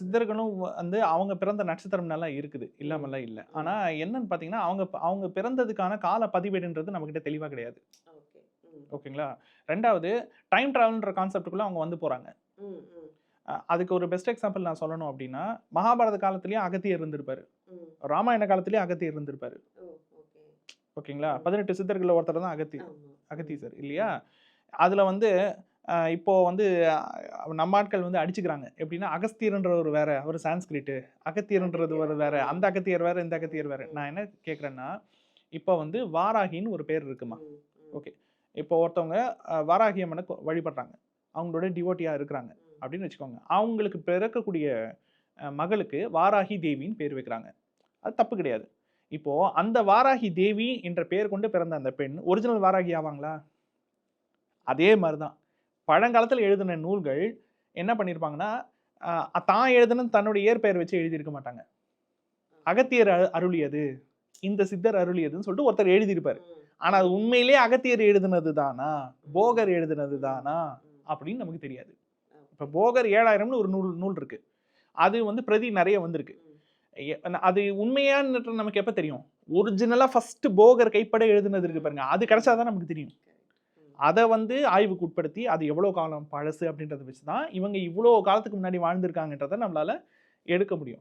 சித்தர்களும் வந்து அவங்க பிறந்த நட்சத்திரம்லாம் இருக்குது. இல்லாமலாம் இல்ல. ஆனா என்னன்னு பார்த்தீங்கன்னா, அவங்க அவங்க பிறந்ததுக்கான கால பதிவேடுன்றது நம்மகிட்ட தெளிவா கிடையாது. ஓகே. ம். ஓகேங்களா? 2வது டைம் டிராவல்ன்ற கான்செப்ட்க்குள்ள அவங்க வந்து போறாங்க. ம். ம். அதுக்கு ஒரு பெஸ்ட் எக்ஸாம்பிள் நான் சொல்லணும் அப்டின்னா, மகாபாரத காலத்திலேயே அகத்தியர் இருந்திருப்பாரு. ம். ராமாயண காலத்திலேயே அகத்தியர் இருந்திருப்பாரு. ஓ! ஓகே. ஓகேங்களா? ம். 18 சித்தர்கள்ல ஒருத்தர் தான் ஆமா. ம். அகத்தீசர் இல்லையா? ம். அதுல வந்து இப்போ வந்து நம்ம ஆட்கள் வந்து அடிச்சுக்கிறாங்க. எப்படின்னா, அகஸ்தியர்ன்றவரு வேற, அவரு சான்ஸ்கிரிட்டு. அகத்தியர்ன்றது ஒரு அகத்தியர். வேற, அந்த ஆ. அகத்தியர் வேற, இந்த ம். அகத்தியர் வேற. ம். நான் என்ன கேட்கிறேன்னா, இப்போ வந்து வாராகின்னு ஒரு பேர் இருக்குமா. ம். ம். ஓகே. இப்போ ஒருத்தவங்க வாராகி அம்மன வழிபடுறாங்க. அவங்களோட டிவோட்டியா இருக்கிறாங்க ம். அப்படின்னு வச்சுக்கோங்க. அவங்களுக்கு பிறக்கக்கூடிய மகளுக்கு வாராகி தேவின்னு பேர் வைக்கிறாங்க. அது தப்பு கிடையாது. இப்போ அந்த வாராகி தேவி என்ற பெயர் கொண்டு பிறந்த அந்த பெண் ஒரிஜினல் வாராகி ஆவாங்களா? அதே மாரி தான். பழங்காலத்துல எழுதின நூல்கள் என்ன பண்ணியிருப்பாங்கன்னா, தான் எழுதுனது தன்னுடைய இயற்பெயர் வச்சு எழுதியிருக்க மாட்டாங்க. அகத்தியர் அருளியது, இந்த சித்தர் அருளியதுன்னு சொல்லிட்டு ஒருத்தர் எழுதியிருப்பாரு. ம். ஆனா அது உண்மையிலேயே அகத்தியர் எழுதுனது தானா? ம். போகர் எழுதுனது ம். தானா? ம். அப்படின்னு நமக்கு தெரியாது. இப்ப ஓகே. போகர் 7000ன்னு ஒரு நூல் நூல் இருக்கு. அது வந்து பிரதி நெறைய வந்திருக்கு. ம். எ அது உண்மையான்றது நமக்கு எப்ப தெரியும்? ஒரிஜினலா ஃபர்ஸ்ட் போகர் கைப்பட எழுதுனது இருக்கு ம். பாருங்க. அது ம். கிடைச்சா தான் நமக்கு தெரியும். கரெக்ட். ம். அத வந்து ஆய்வுக்கு உட்படுத்தி, அது எவ்வளோ காலம் பழசு அப்படின்றத வச்சு தான், இவங்க இவ்வளோ காலத்துக்கு முன்னாடி வாழ்ந்திருக்காங்கன்றத நம்மளால எடுக்க முடியும்.